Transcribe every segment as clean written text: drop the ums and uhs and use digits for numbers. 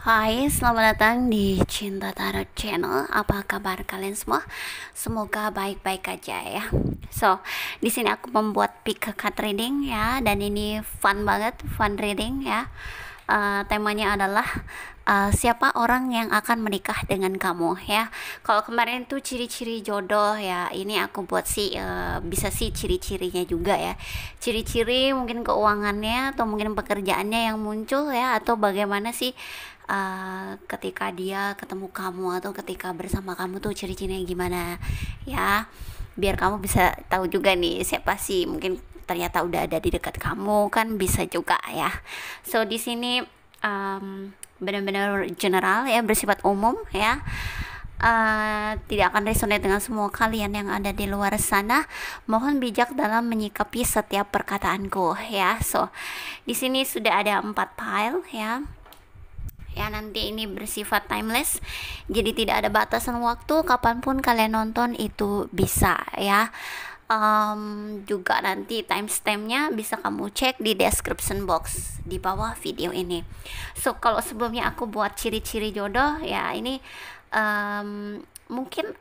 Hai, selamat datang di Cinta Tarot Channel. Apa kabar kalian semua? Semoga baik-baik aja ya. So, di sini aku membuat pick card reading ya, dan ini fun banget, fun reading ya. Temanya adalah siapa orang yang akan menikah dengan kamu ya. Kalau kemarin tuh ciri-ciri jodoh ya, ini aku buat sih bisa sih ciri-cirinya juga ya. Ciri-ciri mungkin keuangannya atau mungkin pekerjaannya yang muncul ya, atau bagaimana sih ketika dia ketemu kamu atau ketika bersama kamu tuh ciri-cirinya gimana ya, biar kamu bisa tahu juga nih siapa sih mungkin ternyata udah ada di dekat kamu, kan bisa juga ya. So di sini benar-benar general ya, bersifat umum ya. Tidak akan resonate dengan semua kalian yang ada di luar sana. Mohon bijak dalam menyikapi setiap perkataanku ya. So di sini sudah ada 4 pile ya. Ya, nanti ini bersifat timeless, jadi tidak ada batasan waktu, kapanpun kalian nonton itu bisa ya. Juga nanti timestampnya bisa kamu cek di description box di bawah video ini. So kalau sebelumnya aku buat ciri-ciri jodoh ya, ini mungkin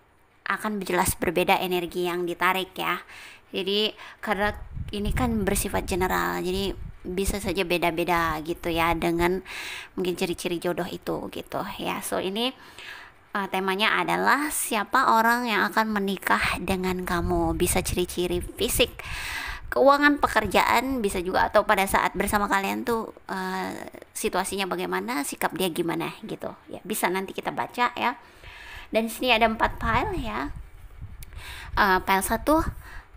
akan jelas berbeda energi yang ditarik ya. Jadi karena ini kan bersifat general, jadi bisa saja beda-beda gitu ya dengan mungkin ciri-ciri jodoh itu gitu ya. So ini temanya adalah siapa orang yang akan menikah dengan kamu. Bisa ciri-ciri fisik, keuangan, pekerjaan bisa juga, atau pada saat bersama kalian tuh situasinya bagaimana, sikap dia gimana gitu ya, bisa nanti kita baca ya. Dan di sini ada 4 pile ya. Pile 1,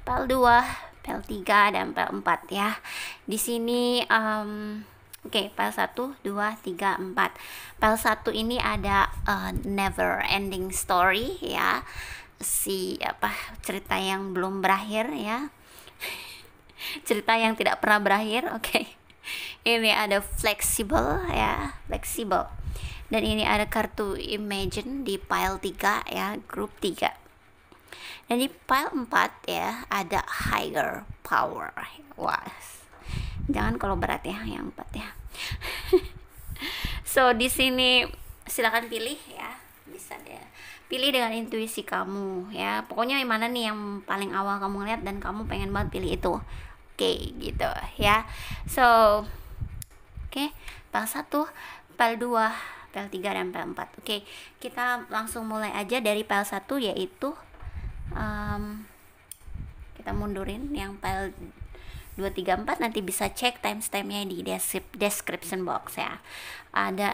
pile 2, pile 3, dan pile 4 ya. Di sini Oke, pile 1, 2, 3, 4. Pile 1 ini ada never ending story ya. Cerita yang belum berakhir ya. Cerita yang tidak pernah berakhir, oke. Ini ada flexible ya, flexible. Dan ini ada kartu imagine di pile 3 ya, grup 3. Dan di pile 4 ya ada higher power. Wah, jangan kalau berat ya yang 4 ya. So di sini silakan pilih ya, bisa deh pilih dengan intuisi kamu ya. Pokoknya yang mana nih yang paling awal kamu lihat dan kamu pengen banget pilih itu. Oke, gitu ya. So oke, pile 1, pile 2, pile 3, dan pile 4. Oke, kita langsung mulai aja dari pile 1, yaitu kita mundurin yang pile 2, 3, 4. Nanti bisa cek timestampnya di description box ya. Ada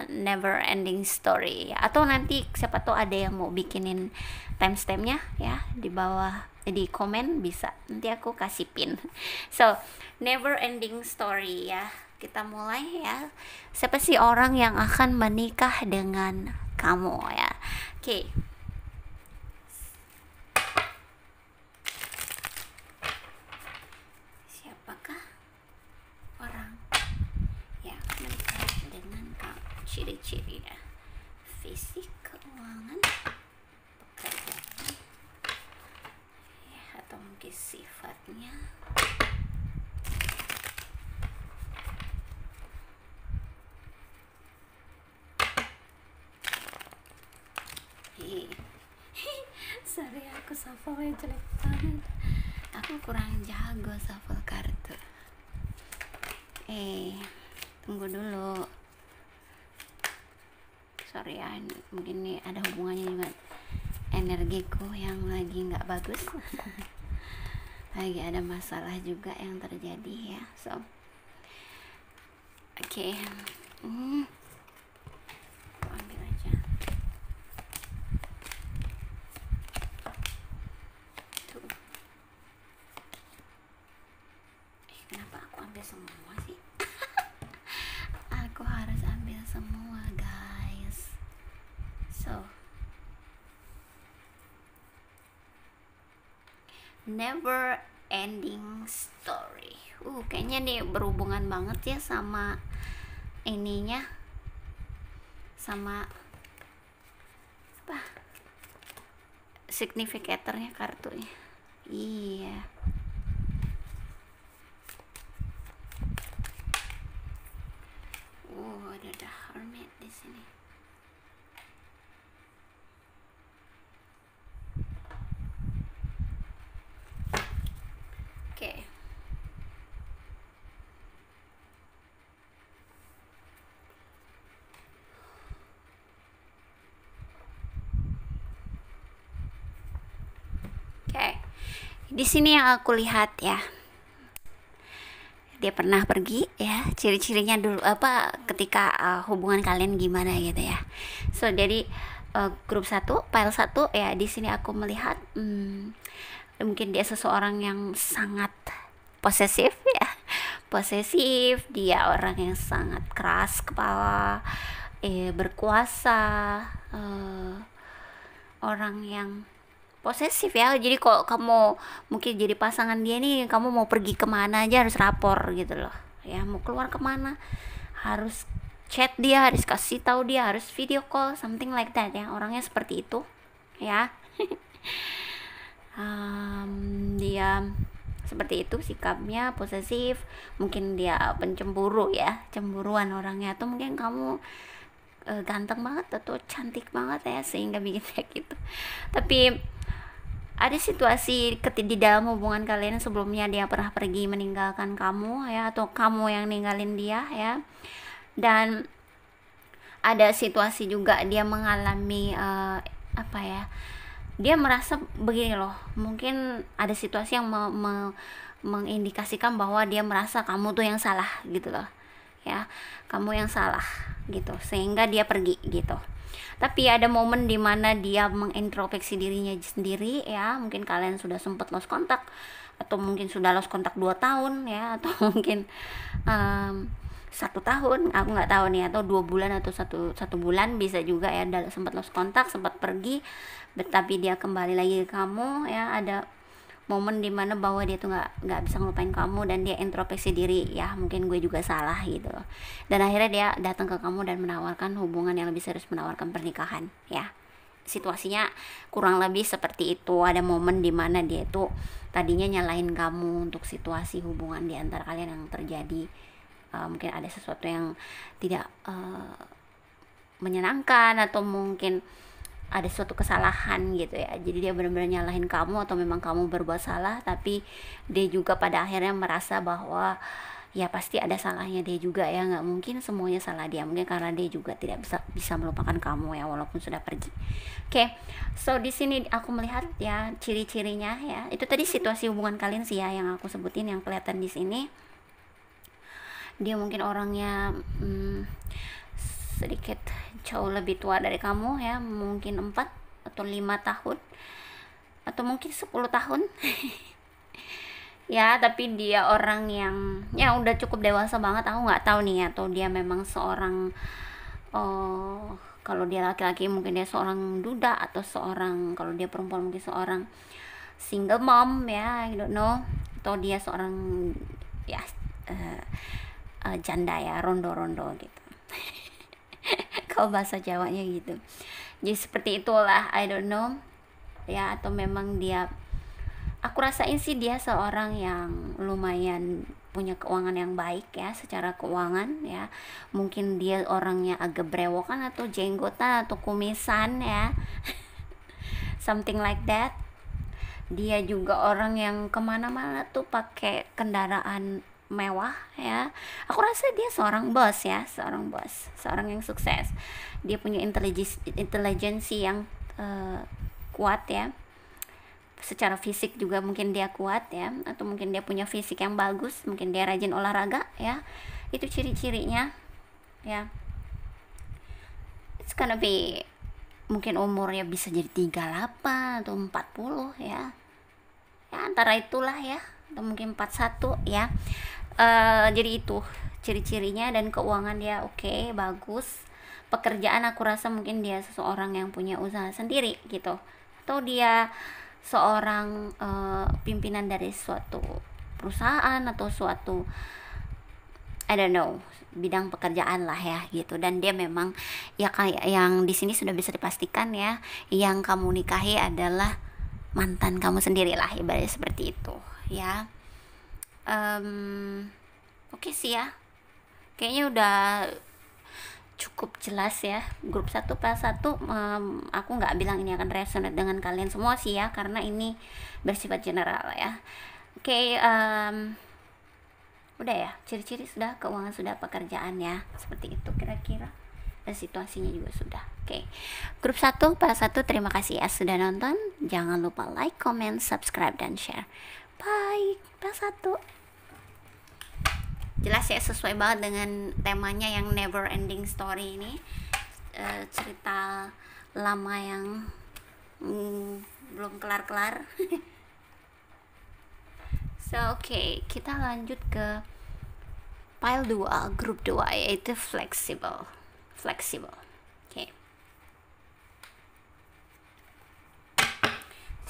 never ending story ya. Atau nanti siapa tahu ada yang mau bikinin timestampnya ya, di bawah di komen bisa, nanti aku kasih pin. So never ending story ya, kita mulai ya. Siapa sih orang yang akan menikah dengan kamu ya? Oke. Ciri-cirinya fisik, keuangan, pekerjaan ya, atau mungkin sifatnya. Sorry, aku shuffle jelek banget, aku kurang jago shuffle kartu. Tunggu dulu, sorry ya, mungkin ini ada hubungannya juga energiku yang lagi nggak bagus. Lagi ada masalah juga yang terjadi ya. So oke. Aku ambil aja tuh. Kenapa aku ambil semua sih? Aku harus ambil semua guys. So never ending story. Kayaknya nih berhubungan banget ya sama ininya, sama apa, signifikatornya kartunya. Iya. Oh, ada hermit di sini. Oke. Oke. Di sini yang aku lihat ya, dia pernah pergi ya, ciri-cirinya dulu apa ketika hubungan kalian gimana gitu ya. So jadi grup 1 file 1 ya, di sini aku melihat mungkin dia seseorang yang sangat posesif ya, posesif, dia orang yang sangat keras kepala, berkuasa, orang yang posesif ya. Jadi kalau kamu mungkin jadi pasangan dia nih, kamu mau pergi kemana aja harus rapor gitu loh ya, mau keluar kemana harus chat dia, harus kasih tahu dia, harus video call, something like that ya, orangnya seperti itu ya. Dia seperti itu sikapnya, posesif, mungkin dia pencemburu ya, cemburuan orangnya, atau mungkin kamu ganteng banget atau cantik banget ya sehingga bikin kayak gitu. Tapi ada situasi di dalam hubungan kalian sebelumnya dia pernah pergi meninggalkan kamu ya, atau kamu yang ninggalin dia ya. Dan ada situasi juga dia mengalami apa ya, dia merasa begini loh, mungkin ada situasi yang mengindikasikan bahwa dia merasa kamu tuh yang salah gitu loh ya, kamu yang salah gitu, sehingga dia pergi gitu. Tapi ada momen dimana dia mengintrospeksi dirinya sendiri ya, mungkin kalian sudah sempat lost kontak, atau mungkin sudah lost kontak 2 tahun ya, atau mungkin 1 tahun, aku nggak tahu nih, atau 2 bulan atau satu bulan bisa juga ya, sempat lost kontak, sempat pergi, tapi dia kembali lagi ke kamu ya. Ada momen dimana bahwa dia tuh nggak bisa ngelupain kamu, dan dia introspeksi diri ya, mungkin gue juga salah gitu, dan akhirnya dia datang ke kamu dan menawarkan hubungan yang lebih serius, menawarkan pernikahan ya. Situasinya kurang lebih seperti itu. Ada momen dimana dia tuh tadinya nyalahin kamu untuk situasi hubungan di antara kalian yang terjadi, mungkin ada sesuatu yang tidak menyenangkan, atau mungkin ada suatu kesalahan gitu ya. Jadi dia benar-benar nyalahin kamu, atau memang kamu berbuat salah, tapi dia juga pada akhirnya merasa bahwa ya pasti ada salahnya dia juga ya, nggak mungkin semuanya salah dia, mungkin karena dia juga tidak bisa melupakan kamu ya walaupun sudah pergi. Oke, so di sini aku melihat ya ciri-cirinya ya, itu tadi situasi hubungan kalian sih ya yang aku sebutin, yang kelihatan di sini. Dia mungkin orangnya sedikit jauh lebih tua dari kamu ya, mungkin 4 atau 5 tahun, atau mungkin 10 tahun ya. Tapi dia orang yang ya udah cukup dewasa banget. Aku nggak tahu nih, atau dia memang seorang kalau dia laki-laki mungkin dia seorang duda, atau seorang, kalau dia perempuan mungkin seorang single mom ya, I don't know, atau dia seorang ya janda ya, rondo-rondo gitu kalau bahasa Jawanya gitu. Jadi seperti itulah, I don't know ya, atau memang dia, aku rasain sih dia seorang yang lumayan punya keuangan yang baik ya, secara keuangan ya. Mungkin dia orangnya agak brewokan, atau jenggotan, atau kumisan ya something like that. Dia juga orang yang kemana-mana tuh pakai kendaraan mewah ya. Aku rasa dia seorang bos ya, seorang bos, seorang yang sukses. Dia punya intelijensi yang kuat ya. Secara fisik juga mungkin dia kuat ya, atau mungkin dia punya fisik yang bagus, mungkin dia rajin olahraga ya. Itu ciri-cirinya ya. It's gonna be, mungkin umurnya bisa jadi 38 atau 40 ya. Ya antara itulah ya, atau mungkin 41 ya. Jadi itu ciri-cirinya, dan keuangan dia oke, bagus. Pekerjaan aku rasa mungkin dia seseorang yang punya usaha sendiri gitu, atau dia seorang pimpinan dari suatu perusahaan, atau suatu I don't know, bidang pekerjaan lah ya gitu. Dan dia memang ya kayak yang di sini sudah bisa dipastikan ya, yang kamu nikahi adalah mantan kamu sendiri lah, ibaratnya seperti itu ya. Oke sih ya, kayaknya udah cukup jelas ya. Grup 1 aku nggak bilang ini akan resonate dengan kalian semua sih ya, karena ini bersifat general ya. Oke, udah ya, ciri-ciri sudah, keuangan sudah, pekerjaan ya, seperti itu kira-kira, dan situasinya juga sudah. Oke, grup 1 terima kasih ya sudah nonton. Jangan lupa like, comment, subscribe, dan share. Bye. Pas 1 jelas ya, sesuai banget dengan temanya yang never ending story ini, cerita lama yang belum kelar-kelar. So oke, kita lanjut ke pile 2, grup 2, yaitu flexible. Oke.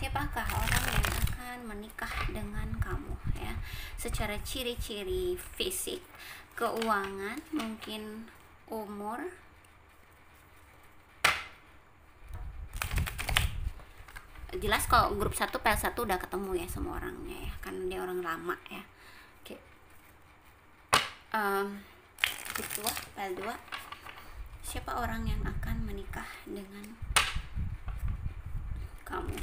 Siapakah orang yang akan menikah dengan kamu ya? Secara ciri-ciri fisik, keuangan, mungkin umur, jelas kalau grup 1 PL1 udah ketemu ya semua orangnya ya, karena dia orang lama ya. Oke. Grup 2 PL2, siapa orang yang akan menikah dengan kamu?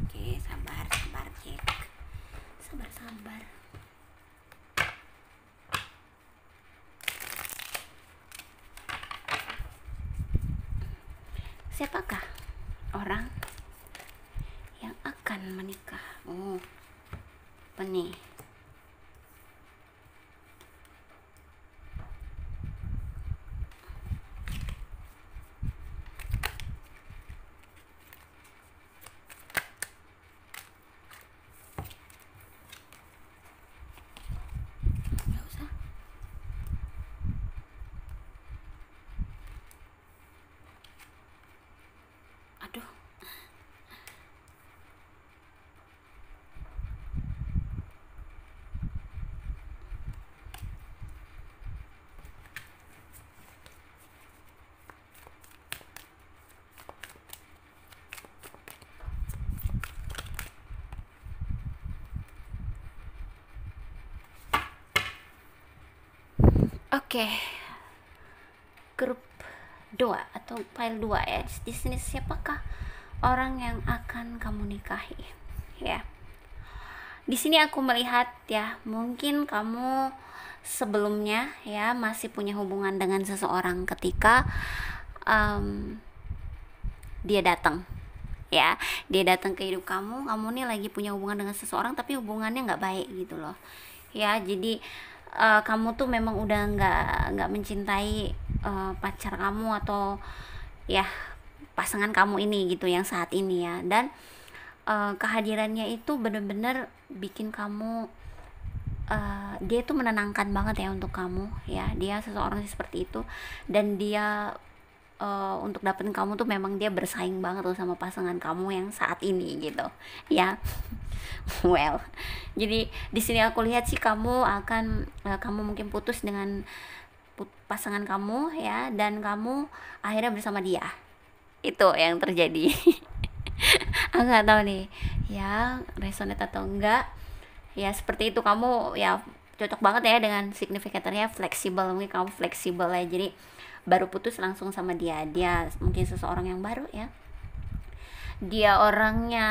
Oke, sabar Jack, sabar. Siapakah orang yang akan menikah? Oh, apa nih? Gak usah. Aduh. Oke. Grup 2 atau file 2 ya. Di sini siapakah orang yang akan kamu nikahi? Ya. Di sini aku melihat ya, mungkin kamu sebelumnya ya masih punya hubungan dengan seseorang ketika dia datang ya, dia datang ke hidup kamu nih lagi punya hubungan dengan seseorang tapi hubungannya nggak baik gitu loh ya. Jadi kamu tuh memang udah nggak mencintai pacar kamu atau ya pasangan kamu ini gitu yang saat ini ya, dan kehadirannya itu bener-bener bikin kamu dia itu menenangkan banget ya untuk kamu ya. Dia seseorang seperti itu, dan dia untuk dapetin kamu tuh memang dia bersaing banget tuh sama pasangan kamu yang saat ini gitu ya. Well, jadi di sini aku lihat sih kamu akan kamu mungkin putus dengan pasangan kamu ya, dan kamu akhirnya bersama dia. Itu yang terjadi. Aku nggak tahu nih ya resonate atau enggak ya, seperti itu. Kamu ya cocok banget ya dengan signifikatornya fleksibel. Mungkin kamu fleksibel ya, jadi baru putus langsung sama dia mungkin seseorang yang baru ya. Dia orangnya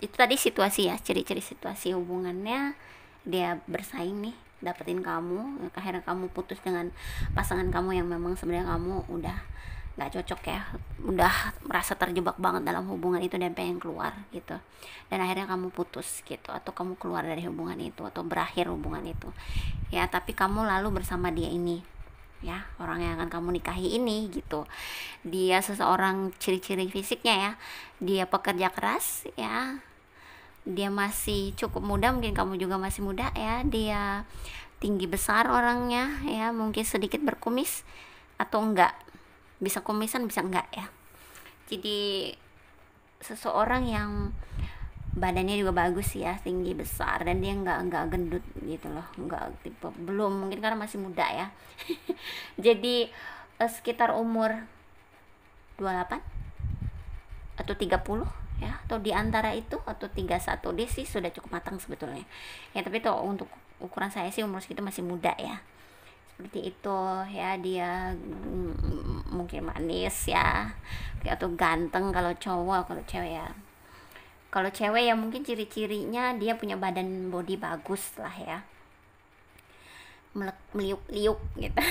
itu tadi situasi ya, ciri-ciri situasi hubungannya, dia bersaing nih dapetin kamu, akhirnya kamu putus dengan pasangan kamu yang memang sebenarnya kamu udah nggak cocok ya, udah merasa terjebak banget dalam hubungan itu dan pengen keluar gitu, dan akhirnya kamu putus gitu, atau kamu keluar dari hubungan itu atau berakhir hubungan itu ya. Tapi kamu lalu bersama dia ini ya, orang yang akan kamu nikahi ini gitu. Dia seseorang, ciri-ciri fisiknya ya, dia pekerja keras ya, dia masih cukup muda, mungkin kamu juga masih muda ya. Dia tinggi besar orangnya ya, mungkin sedikit berkumis atau enggak, bisa kumisan bisa enggak ya. Jadi seseorang yang badannya juga bagus ya, tinggi besar, dan dia nggak gendut gitu loh, nggak tipe, belum, mungkin karena masih muda ya. Jadi sekitar umur 28 atau 30 ya, atau di antara itu, atau 31D sih sudah cukup matang sebetulnya ya. Tapi tuh untuk ukuran saya sih umur segitu masih muda ya, seperti itu ya. Dia mungkin manis ya, atau ganteng kalau cowok. Kalau cewek ya, kalau cewek ya mungkin ciri-cirinya dia punya badan body bagus lah ya, meliuk-liuk gitu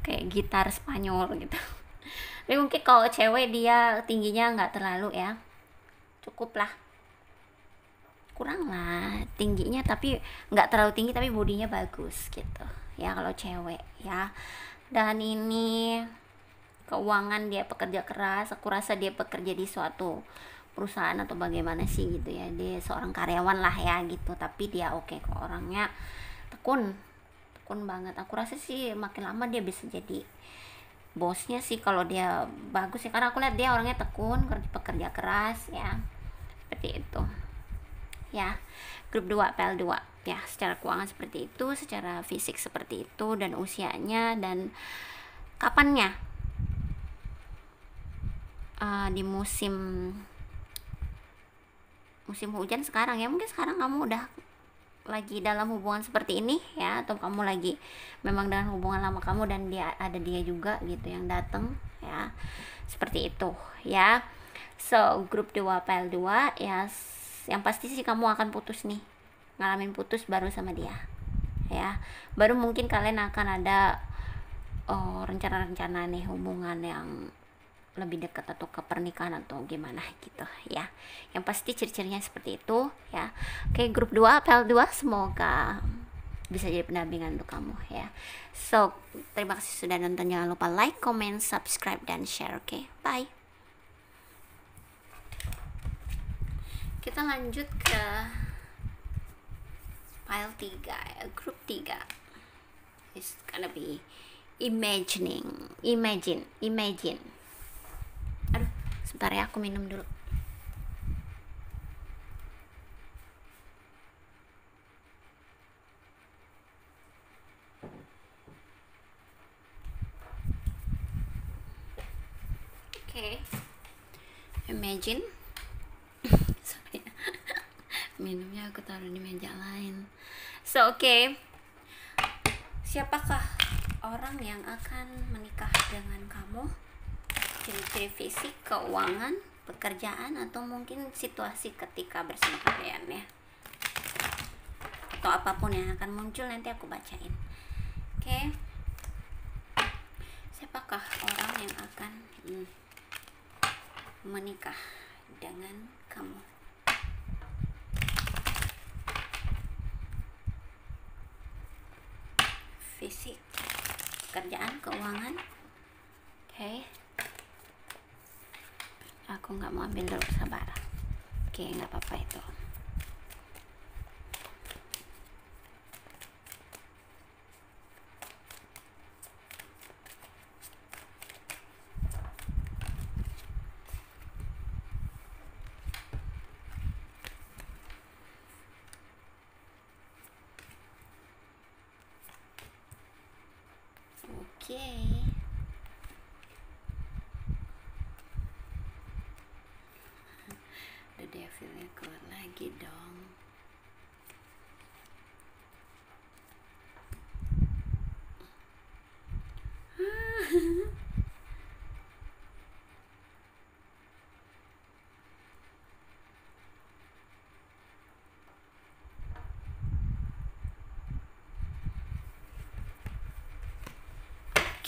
kayak gitar Spanyol gitu. Tapi mungkin kalau cewek dia tingginya nggak terlalu ya, cukup lah, kurang lah tingginya, tapi nggak terlalu tinggi, tapi bodinya bagus gitu ya kalau cewek ya. Dan ini keuangan, dia pekerja keras, aku rasa dia bekerja di suatu perusahaan atau bagaimana sih gitu ya, dia seorang karyawan lah ya gitu, tapi dia oke kok orangnya, tekun banget. Aku rasa sih makin lama dia bisa jadi bosnya sih kalau dia bagus ya, karena aku lihat dia orangnya tekun, pekerja keras ya, seperti itu ya. Grup 2 PL2 ya, secara keuangan seperti itu, secara fisik seperti itu, dan usianya dan kapannya di musim hujan sekarang ya. Mungkin sekarang kamu udah lagi dalam hubungan seperti ini ya, atau kamu lagi memang dengan hubungan lama kamu dan dia juga gitu yang datang ya, seperti itu ya. So grup 2 PL2 ya, yang pasti sih kamu akan putus nih, ngalamin putus baru sama dia ya. Baru mungkin kalian akan ada rencana-rencana nih hubungan yang lebih dekat atau ke pernikahan atau gimana gitu ya. Yang pasti ciri-cirinya seperti itu ya. Oke, grup 2 PL2 semoga bisa jadi pendampingan untuk kamu ya. So terima kasih sudah nonton, jangan lupa like, comment, subscribe, dan share. Oke, bye. Kita lanjut ke file 3 ya, grup 3. It's gonna be imagine. Aduh, sebentar ya, aku minum dulu. Oke. Imagine. Sorry. Minumnya aku taruh di meja lain. So, oke. Siapakah orang yang akan menikah dengan kamu? Ciri-ciri fisik, keuangan, pekerjaan, atau mungkin situasi ketika bersama kalian ya, atau apapun yang akan muncul nanti aku bacain. Oke. Siapakah orang yang akan menikah dengan kamu? Fisik, pekerjaan, keuangan. Oke. Aku nggak mau ambil dulu, sabar. Oke, nggak apa-apa itu. Oke. The devilnya keluar lagi dong.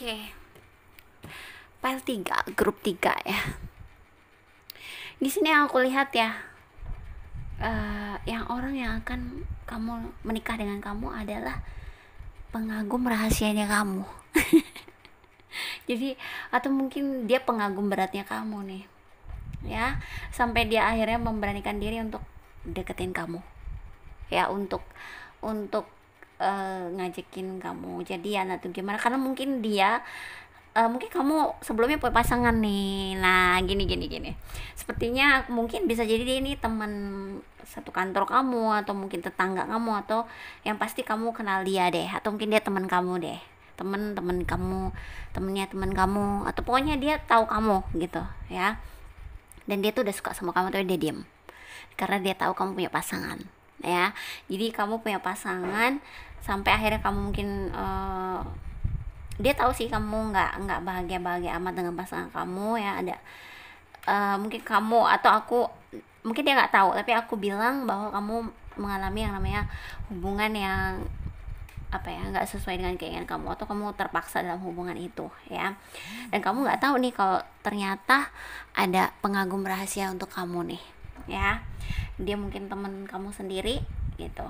Oke. File 3, grup 3 ya. Di sini yang aku lihat ya, yang orang yang akan kamu menikah dengan kamu adalah pengagum rahasianya kamu. Jadi, atau mungkin dia pengagum beratnya kamu nih ya, sampai dia akhirnya memberanikan diri untuk deketin kamu ya, untuk ngajakin kamu jadian atau gimana, karena mungkin dia mungkin kamu sebelumnya punya pasangan nih. Nah, gini. Sepertinya mungkin bisa jadi dia ini teman satu kantor kamu, atau mungkin tetangga kamu, atau yang pasti kamu kenal dia deh, atau mungkin dia teman kamu deh, teman kamu, temennya teman kamu, atau pokoknya dia tahu kamu gitu ya. dan dia tuh udah suka sama kamu tapi dia diem karena dia tahu kamu punya pasangan ya. Jadi kamu punya pasangan sampai akhirnya kamu mungkin dia tahu sih kamu nggak bahagia amat dengan pasangan kamu ya. Ada mungkin kamu atau aku, mungkin dia nggak tahu tapi aku bilang bahwa kamu mengalami yang namanya hubungan yang apa ya, nggak sesuai dengan keinginan kamu, atau kamu terpaksa dalam hubungan itu ya. Dan kamu nggak tahu nih kalau ternyata ada pengagum rahasia untuk kamu nih ya. Dia mungkin teman kamu sendiri gitu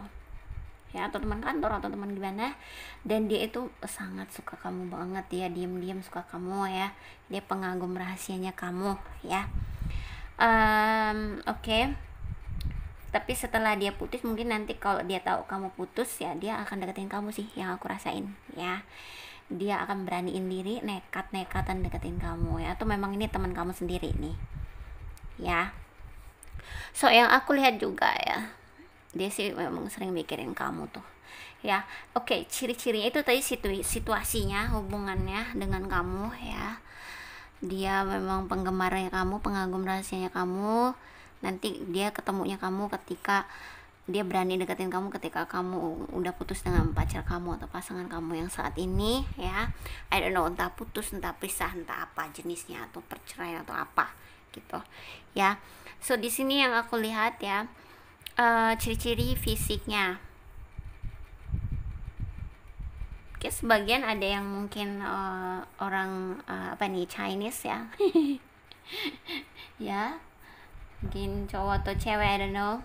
ya, atau teman kantor atau teman gimana, dan dia itu sangat suka kamu banget, dia diam-diam suka kamu ya, dia pengagum rahasianya kamu ya. Oke. Tapi setelah dia putus, mungkin nanti kalau dia tahu kamu putus ya, dia akan deketin kamu sih, yang aku rasain ya. Dia akan beraniin diri, nekat-nekatan deketin kamu ya, atau memang ini teman kamu sendiri nih ya. So yang aku lihat juga ya, dia sih memang sering mikirin kamu tuh ya. Oke, ciri-cirinya itu tadi situasinya, hubungannya dengan kamu ya. Dia memang penggemarnya kamu, pengagum rahasianya kamu. Nanti dia ketemunya kamu ketika dia berani deketin kamu ketika kamu udah putus dengan pacar kamu atau pasangan kamu yang saat ini ya. I don't know, entah putus, entah pisah, entah apa jenisnya, atau perceraian atau apa gitu ya. So di sini yang aku lihat ya, ciri-ciri fisiknya. Oke, sebagian ada yang mungkin orang apa nih, Chinese ya. Ya, mungkin cowok atau cewek, I don't know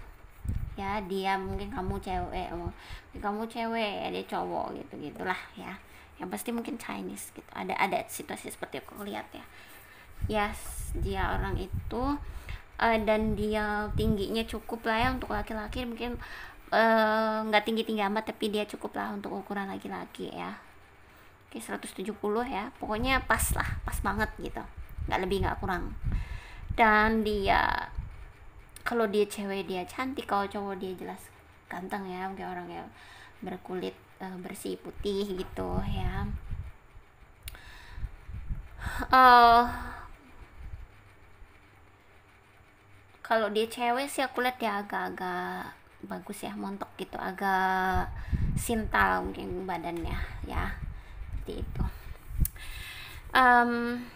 ya. Dia mungkin kamu cewek, kamu cewek ya, dia cowok gitu gitulah ya. Yang pasti mungkin Chinese gitu. Ada situasi seperti aku lihat ya. Yes, dia orang itu dan dia tingginya cukup lah ya untuk laki-laki. Mungkin nggak tinggi-tinggi amat, tapi dia cukup lah untuk ukuran laki-laki ya. Oke, 170 ya, pokoknya pas lah, pas banget gitu, nggak lebih nggak kurang. Dan dia, kalau dia cewek dia cantik, kalau cowok dia jelas ganteng ya, mungkin orang yang berkulit bersih putih gitu ya. Kalau dia cewek sih aku lihat dia agak-agak bagus ya, montok gitu, agak sintal mungkin badannya ya, seperti itu.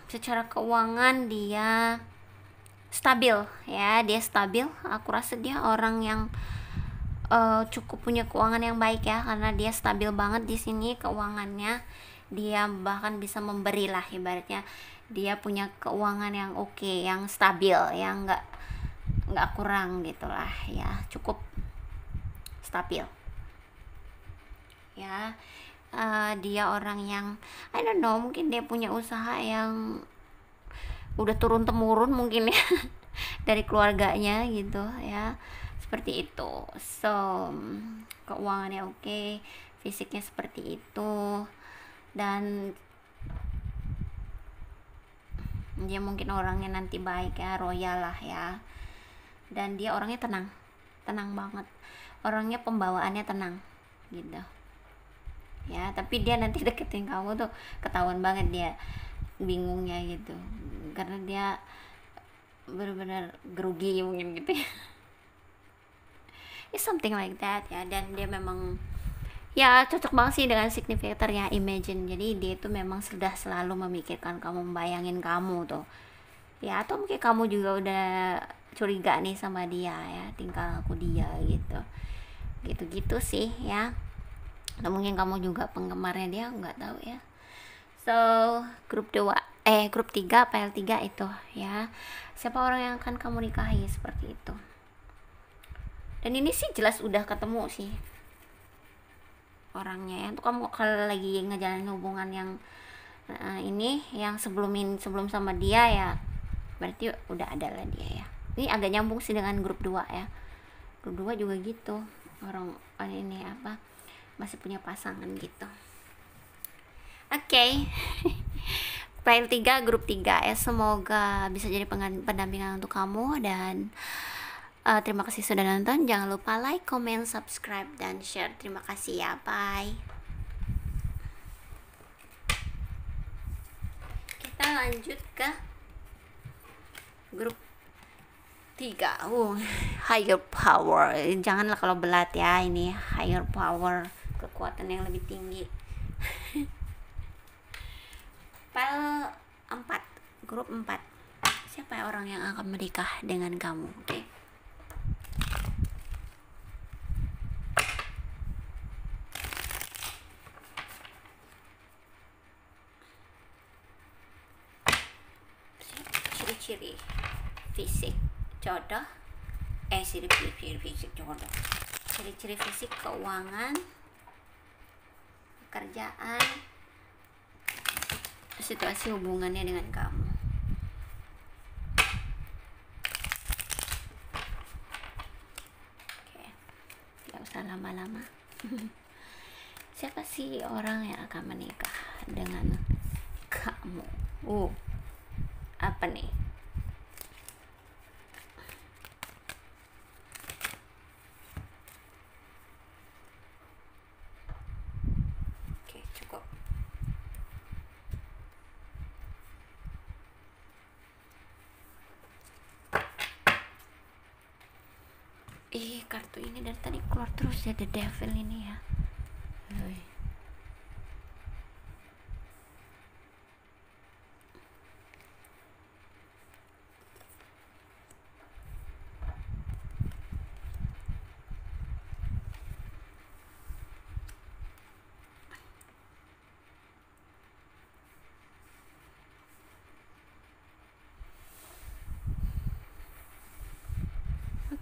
Secara keuangan dia stabil ya, dia stabil. Aku rasa dia orang yang cukup punya keuangan yang baik ya, karena dia stabil banget di sini keuangannya. Dia bahkan bisa memberi lah, ibaratnya dia punya keuangan yang oke, yang stabil, yang nggak kurang gitulah ya, cukup stabil ya. Dia orang yang I don't know, mungkin dia punya usaha yang udah turun temurun mungkin ya dari keluarganya gitu ya, seperti itu. So keuangannya oke, fisiknya seperti itu, dan dia mungkin orangnya nanti baik ya, royal lah ya. Dan dia orangnya tenang banget, orangnya pembawaannya tenang gitu ya. Tapi dia nanti deketin kamu tuh ketahuan banget dia bingungnya gitu, karena dia benar-benar grogi mungkin gitu ya. It's something like that ya. Dan dia memang ya cocok banget sih dengan significatornya Imagine. Jadi dia itu memang sudah selalu memikirkan kamu, membayangin kamu tuh ya. Atau mungkin kamu juga udah curiga nih sama dia ya, tingkah laku dia gitu sih ya. Atau mungkin kamu juga penggemarnya dia, nggak tahu ya. So grup 3 PL3 itu ya, siapa orang yang akan kamu nikahi, seperti itu. Dan ini sih jelas udah ketemu sih orangnya ya. Untuk kamu kalau lagi ngejalanin hubungan yang ini, yang sebelum sama dia ya, berarti udah ada lah dia ya. Ini agak nyambung sih dengan grup 2 ya. Grup 2 juga gitu, orang ini apa, masih punya pasangan gitu. Oke. File 3 grup 3 ya, semoga bisa jadi pendampingan untuk kamu. Dan terima kasih sudah nonton. Jangan lupa like, comment, subscribe, dan share. Terima kasih ya, bye. Kita lanjut ke grup Tiga, higher power. Janganlah kalau belat ya, ini higher power, kekuatan yang lebih tinggi. Pile 4, grup 4. Siapa orang yang akan menikah dengan kamu? Oke. Ciri-ciri fisik jodoh, ciri-ciri fisik jodoh, ciri-ciri fisik keuangan, pekerjaan, situasi hubungannya dengan kamu. Oke, tidak usah lama-lama. Siapa sih orang yang akan menikah dengan kamu? Apa nih? Oke, cukup. Kartu ini dari tadi keluar terus ya, The Devil ini ya.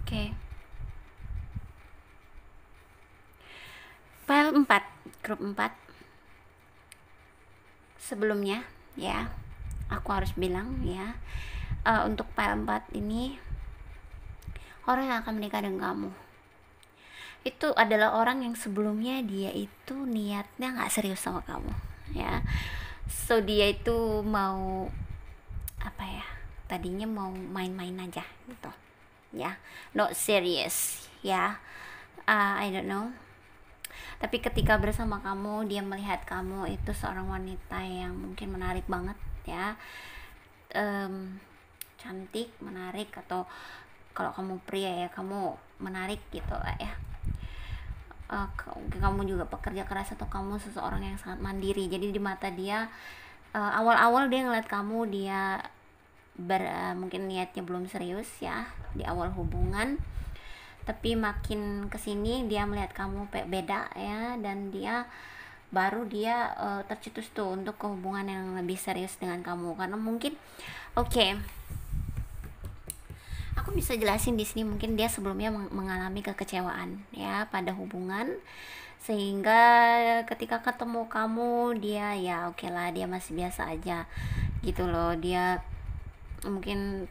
Oke. File 4, grup 4. Sebelumnya ya, aku harus bilang ya, untuk file 4 ini, orang yang akan menikah dengan kamu itu adalah orang yang sebelumnya dia itu niatnya nggak serius sama kamu ya. So dia itu mau apa ya, tadinya mau main-main aja gitu ya, not serious ya. I don't know, tapi ketika bersama kamu dia melihat kamu itu seorang wanita yang mungkin menarik banget ya, cantik, menarik, atau kalau kamu pria ya kamu menarik gitu lah ya. Kamu juga pekerja keras atau kamu seseorang yang sangat mandiri, jadi di mata dia awal-awal dia ngeliat kamu, dia mungkin niatnya belum serius ya di awal hubungan, tapi makin kesini dia melihat kamu beda ya, dan dia tercetus tuh untuk ke hubungan yang lebih serius dengan kamu, karena mungkin aku bisa jelasin di sini, mungkin dia sebelumnya mengalami kekecewaan ya pada hubungan, sehingga ketika ketemu kamu dia ya oke lah, dia masih biasa aja gitu loh. Dia mungkin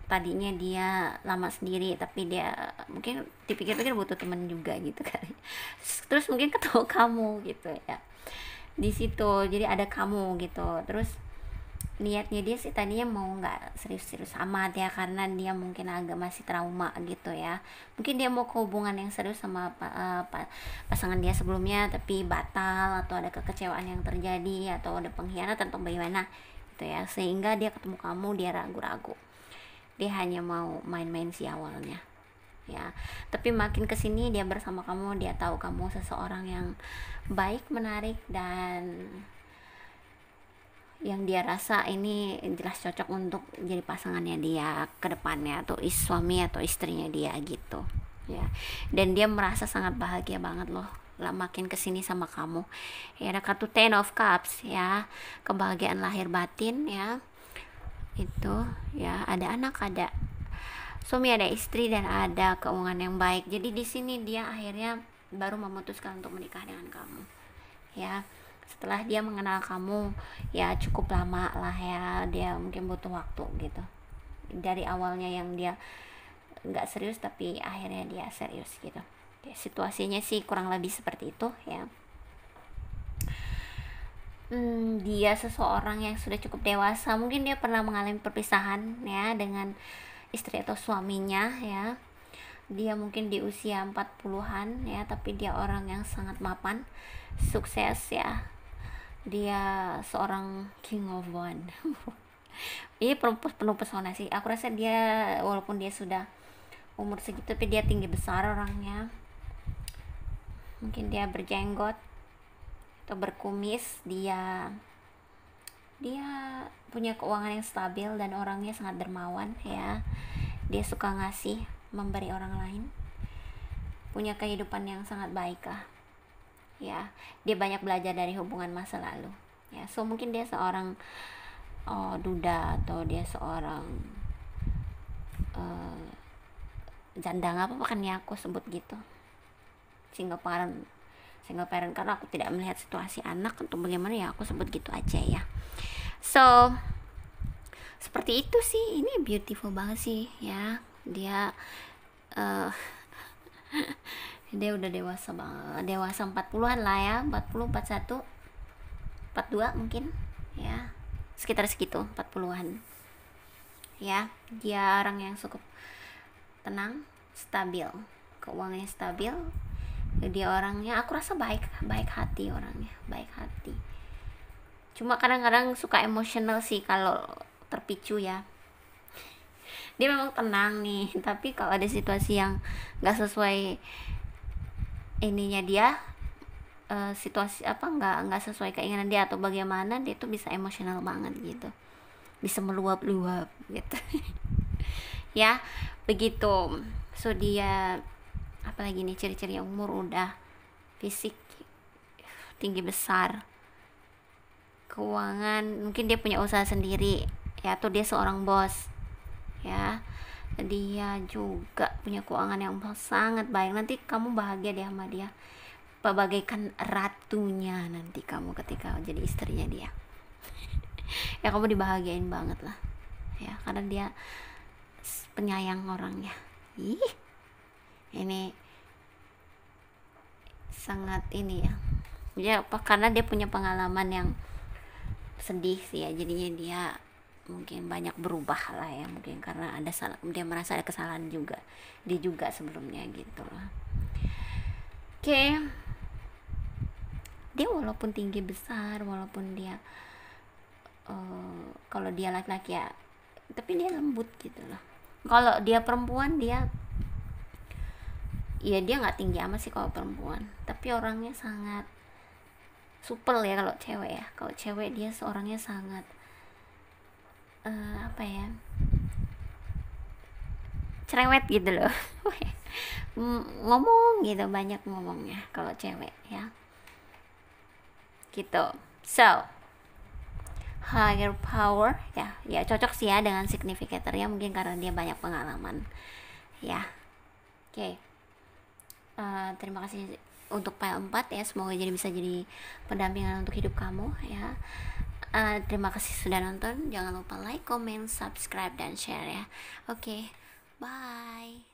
tadinya dia lama sendiri, tapi dia mungkin dipikir-pikir butuh teman juga gitu kali. Terus mungkin ketemu kamu gitu ya di situ, jadi ada kamu gitu. Terus niatnya dia sih tadinya mau nggak serius-serius amat ya, karena dia mungkin agak masih trauma gitu ya. Mungkin dia mau ke hubungan yang serius sama pasangan dia sebelumnya, tapi batal atau ada kekecewaan yang terjadi atau ada pengkhianatan atau bagaimana gitu ya, sehingga dia ketemu kamu dia ragu-ragu, dia hanya mau main-main sih awalnya ya. Tapi makin kesini dia bersama kamu, dia tahu kamu seseorang yang baik, menarik, dan yang dia rasa ini jelas cocok untuk jadi pasangannya dia ke depannya, atau suami atau istrinya dia gitu ya. Dan dia merasa sangat bahagia banget loh lah makin kesini sama kamu ya. Ada kartu Ten of Cups ya, kebahagiaan lahir batin ya, itu ya, ada anak, ada suami, ada istri, dan ada keuangan yang baik. Jadi di sini dia akhirnya baru memutuskan untuk menikah dengan kamu ya, setelah dia mengenal kamu ya cukup lama lah ya. Dia mungkin butuh waktu gitu, dari awalnya yang dia nggak serius tapi akhirnya dia serius gitu ya. Situasinya sih kurang lebih seperti itu ya. Dia seseorang yang sudah cukup dewasa, mungkin dia pernah mengalami perpisahan ya dengan istri atau suaminya ya. Dia mungkin di usia 40-an ya, tapi dia orang yang sangat mapan, sukses ya. Dia seorang king of one Ini perempuan penuh pesona sih, aku rasa dia walaupun dia sudah umur segitu tapi dia tinggi besar orangnya. Mungkin dia berjenggot atau berkumis. Dia punya keuangan yang stabil dan orangnya sangat dermawan ya. Dia suka ngasih, memberi orang lain, punya kehidupan yang sangat baik lah ya. Dia banyak belajar dari hubungan masa lalu ya. So mungkin dia seorang duda, atau dia seorang janda, nggak apa-apa kan ya aku sebut gitu, single parent karena aku tidak melihat situasi anak untuk bagaimana, ya aku sebut gitu aja ya. So seperti itu sih, ini beautiful banget sih ya. Dia dia udah dewasa banget, dewasa 40-an lah ya, 40, 41, 42 mungkin ya, sekitar segitu, 40-an ya. Dia orang yang cukup tenang, stabil, keuangannya stabil. Dia orangnya aku rasa baik hati, orangnya baik hati. Cuma kadang-kadang suka emosional sih kalau terpicu ya. Dia memang tenang nih, tapi kalau ada situasi yang nggak sesuai ininya dia, situasi apa nggak sesuai keinginan dia atau bagaimana, dia tuh bisa emosional banget gitu, bisa meluap-luap gitu. Ya begitu. So dia apalagi nih ciri-ciri umur, udah fisik tinggi besar, keuangan mungkin dia punya usaha sendiri ya, atau dia seorang bos ya. Dia juga punya keuangan yang sangat baik. Nanti kamu bahagia deh sama dia, bagaikan ratunya nanti kamu ketika jadi istrinya dia. Ya kamu dibahagiain banget lah ya, karena dia penyayang orangnya. Ini sangat ini ya apa, karena dia punya pengalaman yang sedih sih ya, jadinya dia mungkin banyak berubah lah ya, mungkin karena ada salah, dia merasa ada kesalahan juga dia juga sebelumnya gitu loh. Oke. Dia walaupun tinggi besar, walaupun dia kalau dia laki-laki ya, tapi dia lembut gitu loh. Kalau dia perempuan, dia nggak tinggi amat sih kalau perempuan, tapi orangnya sangat supel ya. Kalau cewek ya, kalau cewek dia seorangnya sangat apa ya, cerewet gitu loh. Ngomong gitu, banyak ngomongnya kalau cewek ya gitu. So higher power ya cocok sih ya dengan significatornya, mungkin karena dia banyak pengalaman ya. Oke. Terima kasih untuk file 4 ya, semoga bisa jadi pendampingan untuk hidup kamu ya. Terima kasih sudah nonton, jangan lupa like, comment, subscribe, dan share ya. Oke, bye.